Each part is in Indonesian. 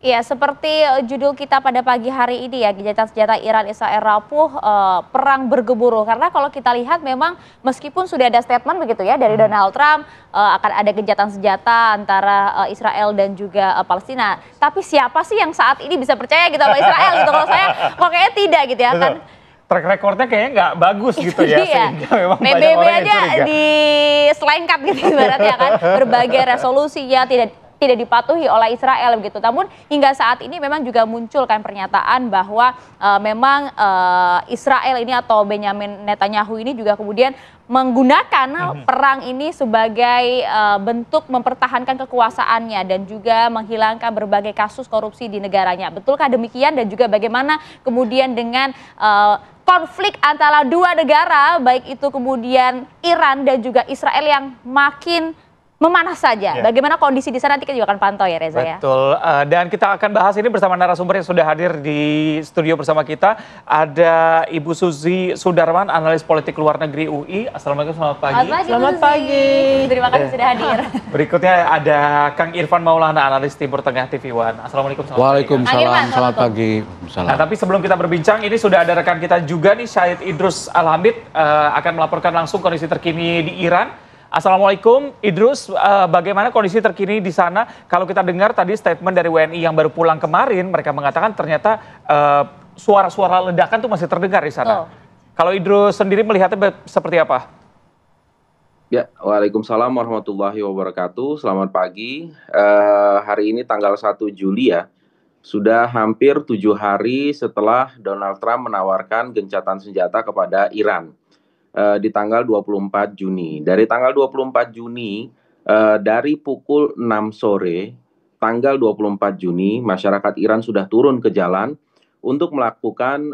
Iya, seperti judul kita pada pagi hari ini ya, gencatan senjata Iran Israel rapuh, perang bergemuruh. Karena kalau kita lihat memang meskipun sudah ada statement begitu ya dari Donald Trump, akan ada gencatan senjata antara Israel dan juga Palestina. Tapi siapa sih yang saat ini bisa percaya gitu sama Israel gitu? Kalau saya kok kayaknya tidak gitu ya kan. Track recordnya kayaknya nggak bagus gitu ya, Iya. sehingga memang banyak PBB orang yang aja curiga. diselengkat gitu ibaratnya kan, berbagai resolusinya tidak dipatuhi oleh Israel begitu. Namun hingga saat ini memang juga muncul kan pernyataan bahwa memang Israel ini atau Benyamin Netanyahu ini juga kemudian menggunakan perang ini sebagai bentuk mempertahankan kekuasaannya dan juga menghilangkan berbagai kasus korupsi di negaranya. Betulkah demikian dan juga bagaimana kemudian dengan konflik antara dua negara, baik itu kemudian Iran dan juga Israel yang makin memanas saja. Bagaimana kondisi di sana nanti kita juga akan pantau ya Reza ya. Betul, dan kita akan bahas ini bersama narasumber yang sudah hadir di studio bersama kita. Ada Ibu Suzy Sudarman, analis politik luar negeri UI. Assalamualaikum, selamat pagi. Selamat pagi. Terima kasih sudah hadir. Berikutnya ada Kang Irfan Maulana, analis Timur Tengah TV One. Assalamualaikum, selamat pagi. Waalaikumsalam, selamat pagi. Nah, tapi sebelum kita berbincang, ini sudah ada rekan kita juga nih, Syahid Idrus Alhamid, akan melaporkan langsung kondisi terkini di Iran. Assalamualaikum Idrus, bagaimana kondisi terkini di sana? Kalau kita dengar tadi statement dari WNI yang baru pulang kemarin, mereka mengatakan ternyata suara-suara ledakan tuh masih terdengar di sana. Kalau Idrus sendiri melihatnya seperti apa? Ya, Waalaikumsalam warahmatullahi wabarakatuh. Selamat pagi. Hari ini tanggal 1 Juli ya, sudah hampir 7 hari setelah Donald Trump menawarkan gencatan senjata kepada Iran. Di tanggal 24 Juni. Dari tanggal 24 Juni, dari pukul 6 sore, tanggal 24 Juni, masyarakat Iran sudah turun ke jalan untuk melakukan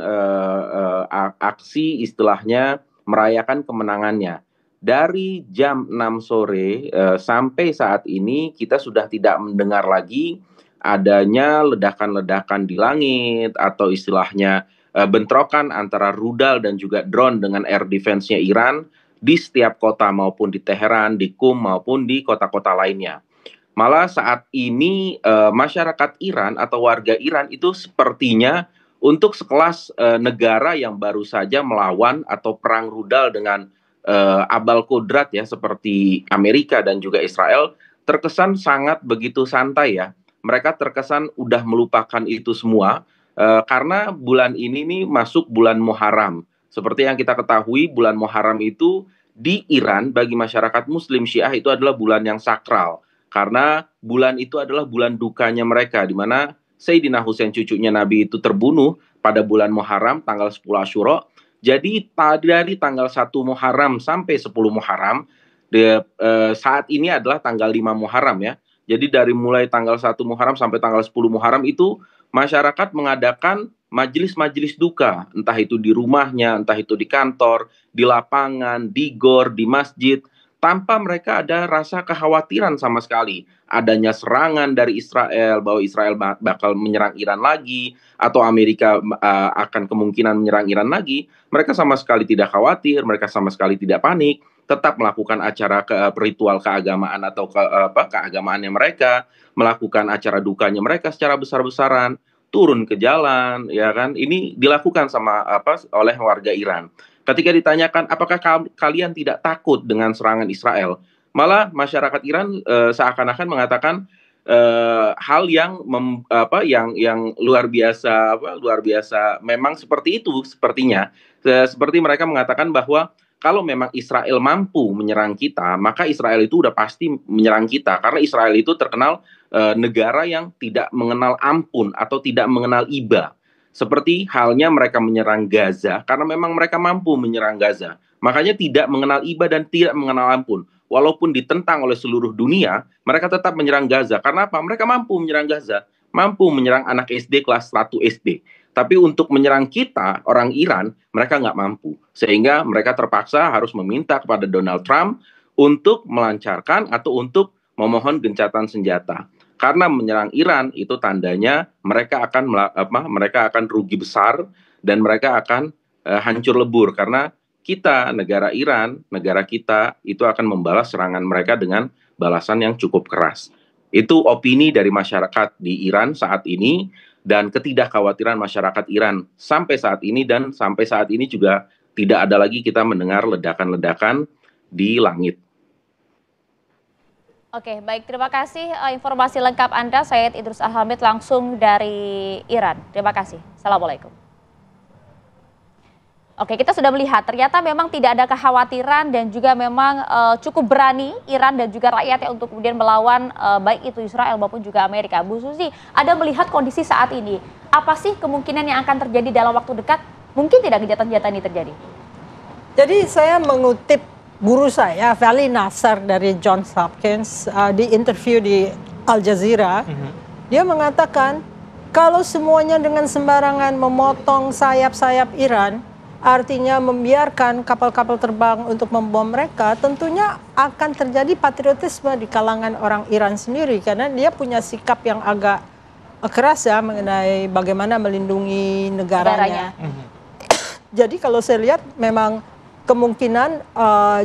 aksi istilahnya merayakan kemenangannya. Dari jam 6 sore sampai saat ini kita sudah tidak mendengar lagi adanya ledakan-ledakan di langit atau istilahnya bentrokan antara rudal dan juga drone dengan air defense-nya Iran di setiap kota maupun di Teheran, di Qum maupun di kota-kota lainnya. Malah saat ini masyarakat Iran atau warga Iran itu sepertinya untuk sekelas negara yang baru saja melawan atau perang rudal dengan abal kodrat ya seperti Amerika dan juga Israel terkesan sangat begitu santai ya. Mereka terkesan udah melupakan itu semua. Karena bulan ini nih masuk bulan Muharram. Seperti yang kita ketahui, bulan Muharram itu di Iran bagi masyarakat Muslim Syiah itu adalah bulan yang sakral. Karena bulan itu adalah bulan dukanya mereka, di mana Sayyidina Husain cucunya Nabi itu terbunuh pada bulan Muharram tanggal 10 Asyura. Jadi dari tanggal 1 Muharram sampai 10 Muharram, saat ini adalah tanggal 5 Muharram ya. Jadi dari mulai tanggal 1 Muharram sampai tanggal 10 Muharram itu masyarakat mengadakan majelis-majelis duka, entah itu di rumahnya, entah itu di kantor, di lapangan, di gor, di masjid, tanpa mereka ada rasa kekhawatiran sama sekali. Adanya serangan dari Israel, bahwa Israel bakal menyerang Iran lagi, atau Amerika akan kemungkinan menyerang Iran lagi, mereka sama sekali tidak khawatir, mereka sama sekali tidak panik, tetap melakukan acara ritual keagamaan atau keagamaannya mereka, melakukan acara dukanya mereka secara besar-besaran, turun ke jalan, ya kan? Ini dilakukan oleh warga Iran. Ketika ditanyakan apakah kalian tidak takut dengan serangan Israel, malah masyarakat Iran seakan-akan mengatakan hal yang luar biasa, memang seperti itu sepertinya. Seperti mereka mengatakan bahwa kalau memang Israel mampu menyerang kita, maka Israel itu udah pasti menyerang kita. Karena Israel itu terkenal negara yang tidak mengenal ampun atau tidak mengenal iba. Seperti halnya mereka menyerang Gaza, karena memang mereka mampu menyerang Gaza. Makanya tidak mengenal iba dan tidak mengenal ampun. Walaupun ditentang oleh seluruh dunia, mereka tetap menyerang Gaza. Karena apa? Mereka mampu menyerang Gaza. Mampu menyerang anak SD kelas 1 SD. Tapi untuk menyerang kita, orang Iran, mereka nggak mampu. Sehingga mereka terpaksa harus meminta kepada Donald Trump untuk melancarkan atau untuk memohon gencatan senjata. Karena menyerang Iran itu tandanya mereka akan rugi besar dan mereka akan hancur lebur. Karena kita, negara Iran, negara kita itu akan membalas serangan mereka dengan balasan yang cukup keras. Itu opini dari masyarakat di Iran saat ini dan ketidakkhawatiran masyarakat Iran sampai saat ini, dan sampai saat ini juga tidak ada lagi kita mendengar ledakan-ledakan di langit. Oke, baik. Terima kasih informasi lengkap Anda, Said Idrus Al-Hamid langsung dari Iran. Terima kasih. Assalamualaikum. Oke, kita sudah melihat ternyata memang tidak ada kekhawatiran dan juga memang cukup berani Iran dan juga rakyatnya untuk kemudian melawan baik itu Israel maupun juga Amerika. Bu Susi, Anda melihat kondisi saat ini, apa sih kemungkinan yang akan terjadi dalam waktu dekat? Mungkin tidak kejahatan-kejahatan ini terjadi? Jadi saya mengutip guru saya, Vali Nasar dari Johns Hopkins, di interview di Al Jazeera. Dia mengatakan, kalau semuanya dengan sembarangan memotong sayap-sayap Iran, artinya membiarkan kapal-kapal terbang untuk membom mereka, tentunya akan terjadi patriotisme di kalangan orang Iran sendiri, karena dia punya sikap yang agak keras ya mengenai bagaimana melindungi negaranya. Jadi kalau saya lihat memang kemungkinan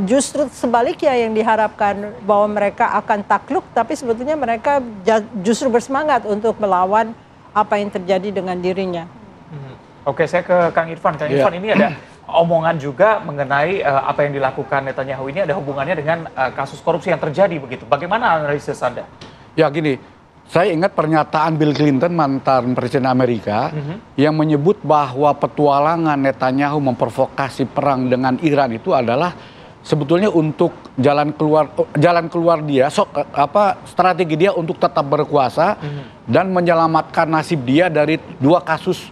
justru sebaliknya yang diharapkan, bahwa mereka akan takluk, tapi sebetulnya mereka justru bersemangat untuk melawan apa yang terjadi dengan dirinya. Oke, saya ke Kang Irfan. Kang Irfan, ini ada omongan juga mengenai apa yang dilakukan Netanyahu ini ada hubungannya dengan kasus korupsi yang terjadi begitu. Bagaimana analisis Anda? Ya gini, saya ingat pernyataan Bill Clinton, mantan Presiden Amerika, yang menyebut bahwa petualangan Netanyahu memprovokasi perang dengan Iran itu adalah sebetulnya untuk jalan keluar dia, strategi dia untuk tetap berkuasa dan menyelamatkan nasib dia dari 2 kasus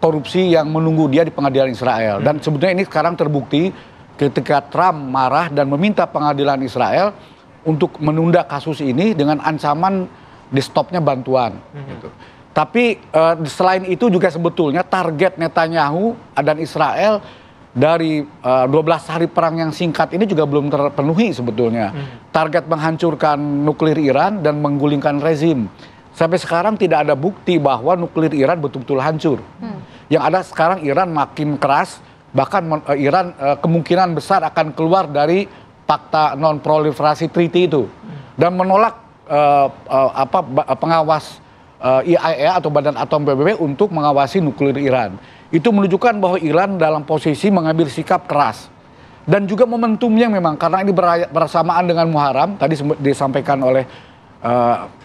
korupsi yang menunggu dia di pengadilan Israel. Dan sebetulnya ini sekarang terbukti ketika Trump marah dan meminta pengadilan Israel untuk menunda kasus ini dengan ancaman di stopnya bantuan. Gitu. Tapi selain itu juga sebetulnya target Netanyahu dan Israel dari 12 hari perang yang singkat ini juga belum terpenuhi sebetulnya. Target menghancurkan nuklir Iran dan menggulingkan rezim. Sampai sekarang tidak ada bukti bahwa nuklir Iran betul-betul hancur. Yang ada sekarang Iran makin keras, bahkan Iran kemungkinan besar akan keluar dari Fakta Non-Proliferasi Treaty itu dan menolak pengawas IAEA atau Badan Atom PBB untuk mengawasi nuklir Iran. Itu menunjukkan bahwa Iran dalam posisi mengambil sikap keras. Dan juga momentumnya memang, karena ini bersamaan dengan Muharram, tadi disampaikan oleh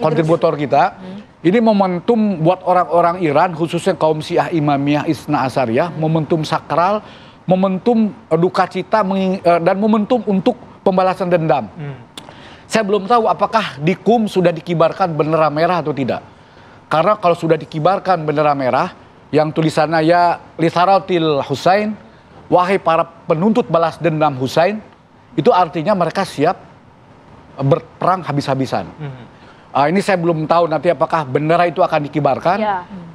kontributor kita. Ini momentum buat orang-orang Iran, khususnya kaum Syiah Imamiyah Isna Asyariyah, momentum sakral, momentum duka cita, dan momentum untuk pembalasan dendam. Saya belum tahu apakah di Qum sudah dikibarkan bendera merah atau tidak. Karena kalau sudah dikibarkan bendera merah, yang tulisannya ya Lisaratil Husain, wahai para penuntut balas dendam Husain, itu artinya mereka siap berperang habis-habisan. Ini saya belum tahu nanti apakah bendera itu akan dikibarkan.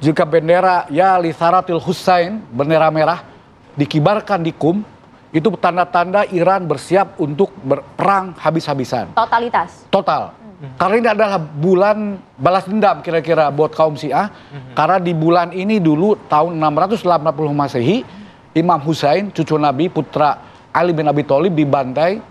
Jika bendera ya Lisaratil Husain, bendera merah, dikibarkan di Qum, itu tanda-tanda Iran bersiap untuk berperang habis-habisan. Totalitas. Total. Karena ini adalah bulan balas dendam kira-kira buat kaum Syiah. Karena di bulan ini dulu tahun 680 Masehi, Imam Husain, cucu Nabi, putra Ali bin Abi Thalib dibantai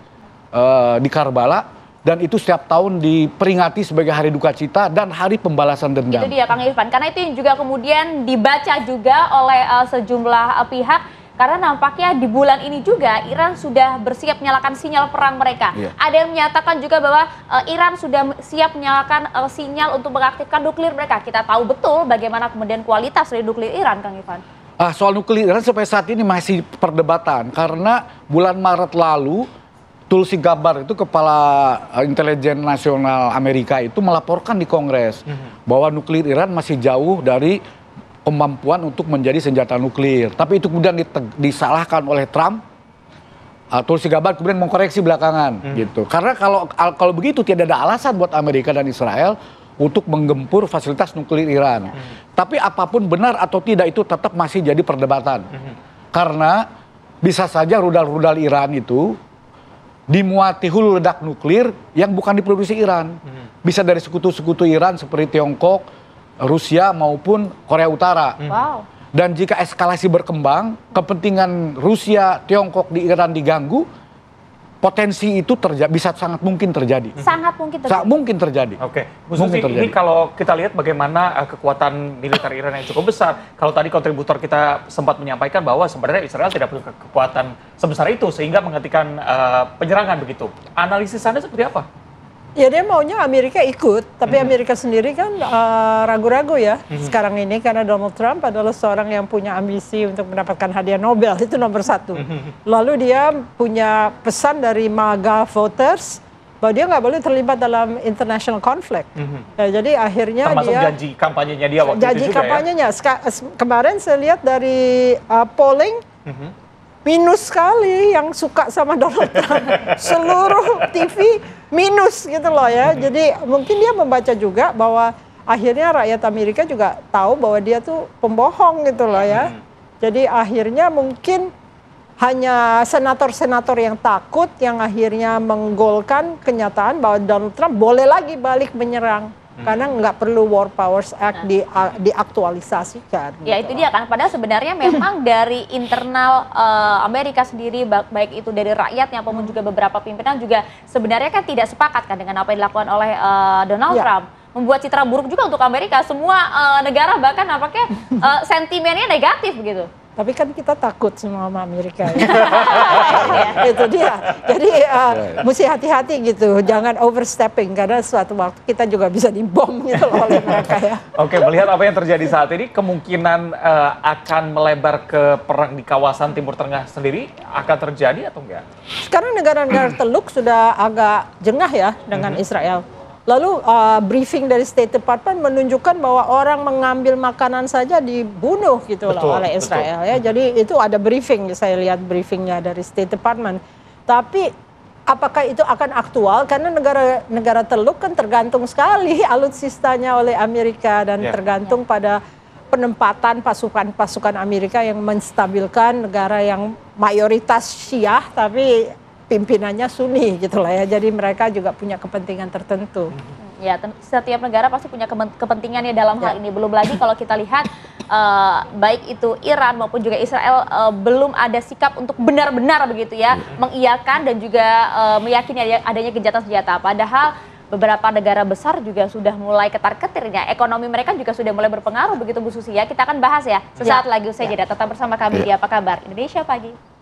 di Karbala. Dan itu setiap tahun diperingati sebagai hari duka cita dan hari pembalasan dendam. Itu dia Kang Irfan, karena itu yang juga kemudian dibaca juga oleh sejumlah pihak. Karena nampaknya di bulan ini juga Iran sudah bersiap menyalakan sinyal perang mereka. Ada yang menyatakan juga bahwa Iran sudah siap menyalakan sinyal untuk mengaktifkan nuklir mereka. Kita tahu betul bagaimana kemudian kualitas dari nuklir Iran, Kang Irfan. Soal nuklir Iran sampai saat ini masih perdebatan. Karena bulan Maret lalu Tulsi Gabbard itu kepala intelijen nasional Amerika itu melaporkan di Kongres bahwa nuklir Iran masih jauh dari kemampuan untuk menjadi senjata nuklir. Tapi itu kemudian disalahkan oleh Trump. Tulsi Gabbard kemudian mengkoreksi belakangan gitu. Karena kalau begitu tidak ada alasan buat Amerika dan Israel untuk menggempur fasilitas nuklir Iran. Tapi apapun benar atau tidak itu tetap masih jadi perdebatan. Karena bisa saja rudal-rudal Iran itu dimuati hulu ledak nuklir yang bukan diproduksi Iran. Bisa dari sekutu-sekutu Iran seperti Tiongkok, Rusia maupun Korea Utara. Dan jika eskalasi berkembang, kepentingan Rusia, Tiongkok di Iran diganggu, potensi itu bisa sangat mungkin terjadi. Sangat mungkin terjadi. Sangat mungkin terjadi. Oke, Bu Susi, ini kalau kita lihat bagaimana kekuatan militer Iran yang cukup besar. Kalau tadi kontributor kita sempat menyampaikan bahwa sebenarnya Israel tidak punya kekuatan sebesar itu sehingga menghentikan penyerangan begitu. Analisis Anda seperti apa? Ya dia maunya Amerika ikut, tapi Amerika sendiri kan ragu-ragu ya sekarang ini karena Donald Trump adalah seorang yang punya ambisi untuk mendapatkan hadiah Nobel, itu nomor satu. Lalu dia punya pesan dari MAGA voters bahwa dia nggak boleh terlibat dalam international conflict. Ya, jadi akhirnya termasuk dia janji kampanyenya dia waktu janji itu juga kampanyenya. Kemarin saya lihat dari polling minus sekali yang suka sama Donald Trump. Seluruh TV minus gitu loh ya. Jadi mungkin dia membaca juga bahwa akhirnya rakyat Amerika juga tahu bahwa dia tuh pembohong gitu loh ya. Jadi akhirnya mungkin hanya senator-senator yang takut yang akhirnya menggolkan kenyataan bahwa Donald Trump boleh lagi balik menyerang. Karena nggak perlu War Powers Act diaktualisasikan. Ya gitu itu dia kan, padahal sebenarnya memang dari internal Amerika sendiri, baik itu dari rakyatnya maupun juga beberapa pimpinan juga sebenarnya kan tidak sepakat kan dengan apa yang dilakukan oleh Donald Trump. Membuat citra buruk juga untuk Amerika, semua negara bahkan nampaknya sentimennya negatif begitu. Tapi kan kita takut semua sama Amerika ya. Itu dia. Jadi mesti hati-hati gitu, jangan overstepping karena suatu waktu kita juga bisa dibom gitu loh oleh mereka ya. Oke, melihat apa yang terjadi saat ini, kemungkinan akan melebar ke perang di kawasan Timur Tengah sendiri akan terjadi atau enggak? Sekarang negara-negara Teluk sudah agak jengah ya dengan Israel. Lalu briefing dari State Department menunjukkan bahwa orang mengambil makanan saja dibunuh gitu loh oleh Israel ya. Jadi itu ada briefing, saya lihat briefingnya dari State Department. Tapi apakah itu akan aktual? Karena negara Teluk kan tergantung sekali alutsistanya oleh Amerika dan tergantung pada penempatan pasukan Amerika yang menstabilkan negara yang mayoritas Syiah tapi pimpinannya Sunni gitu lah ya, jadi mereka juga punya kepentingan tertentu. Ya, setiap negara pasti punya kepentingannya dalam hal ini. Belum lagi kalau kita lihat baik itu Iran maupun juga Israel belum ada sikap untuk benar-benar begitu ya mengiyakan dan juga meyakini adanya gencatan senjata. Padahal beberapa negara besar juga sudah mulai ketar-ketirnya. Ekonomi mereka juga sudah mulai berpengaruh begitu Bu Susi ya. Kita akan bahas ya sesaat lagi usai jeda. Tetap bersama kami di Apa Kabar Indonesia Pagi.